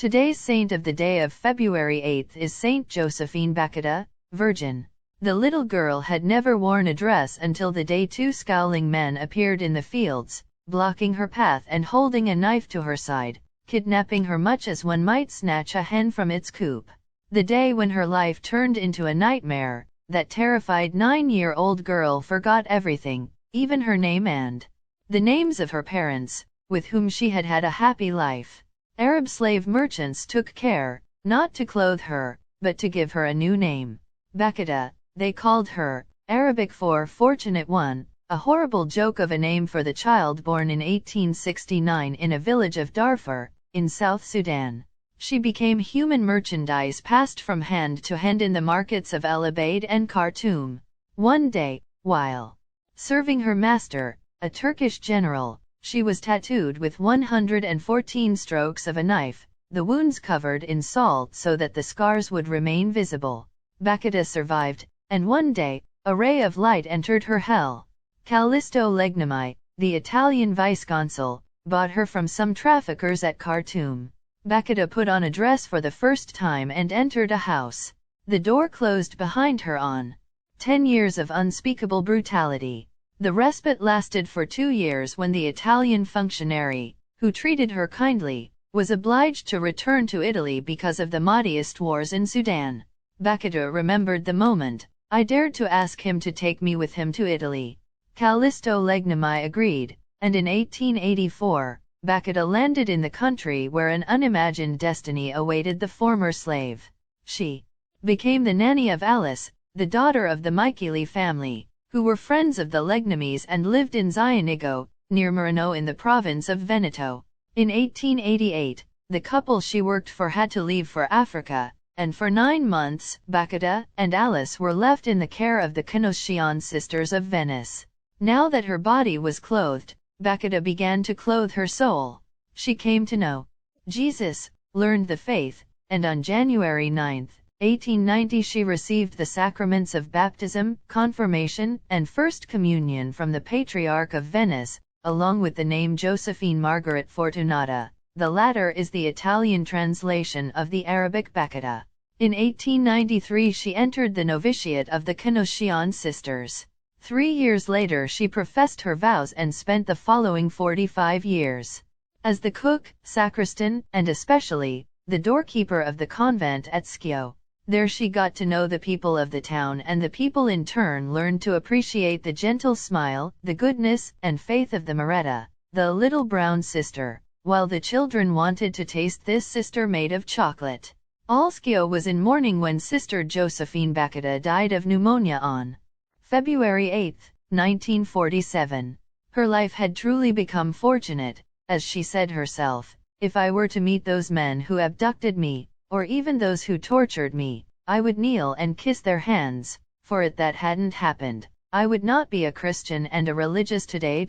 Today's saint of the day of February 8th is Saint Josephine BAKHITA, Virgin. The little girl had never worn a dress until the day two scowling men appeared in the fields, blocking her path and holding a knife to her side, kidnapping her much as one might snatch a hen from its coop. The day when her life turned into a nightmare, that terrified 9-year-old girl forgot everything, even her name and the names of her parents, with whom she had had a happy life. Arab slave merchants took care, not to clothe her, but to give her a new name. Bakhita, they called her, Arabic for fortunate one, a horrible joke of a name for the child born in 1869 in a village of Darfur, in South Sudan. She became human merchandise passed from hand to hand in the markets of El Abeid and Khartoum. One day, while serving her master, a Turkish general, she was tattooed with 114 strokes of a knife, the wounds covered in salt so that the scars would remain visible. Bakhita survived, and one day, a ray of light entered her hell. Callisto Legnami, the Italian vice-consul, bought her from some traffickers at Khartoum. Bakhita put on a dress for the first time and entered a house. The door closed behind her on 10 years of unspeakable brutality. The respite lasted for 2 years when the Italian functionary, who treated her kindly, was obliged to return to Italy because of the Mahdist wars in Sudan. Bakhita remembered the moment. I dared to ask him to take me with him to Italy. Callisto Legnami agreed, and in 1884, Bakhita landed in the country where an unimagined destiny awaited the former slave. She became the nanny of Alice, the daughter of the Micheli family, who were friends of the Legnamis and lived in Zionigo, near Murano in the province of Veneto. In 1888, the couple she worked for had to leave for Africa, and for 9 months, Bakhita and Alice were left in the care of the Canossian sisters of Venice. Now that her body was clothed, Bakhita began to clothe her soul. She came to know Jesus, learned the faith, and on January 9, 1890 she received the sacraments of baptism, confirmation, and First Communion from the Patriarch of Venice, along with the name Josephine Margaret Fortunata. The latter is the Italian translation of the Arabic Bakhita. In 1893 she entered the novitiate of the Canossian sisters. 3 years later she professed her vows and spent the following 45 years as the cook, sacristan, and especially, the doorkeeper of the convent at Schio. There she got to know the people of the town, and the people in turn learned to appreciate the gentle smile, the goodness, and faith of the Moretta, the little brown sister, while the children wanted to taste this sister made of chocolate. All Schio was in mourning when Sister Josephine Bakhita died of pneumonia on February 8, 1947. Her life had truly become fortunate, as she said herself. If I were to meet those men who abducted me, or even those who tortured me, I would kneel and kiss their hands, for if that hadn't happened, I would not be a Christian and a religious today.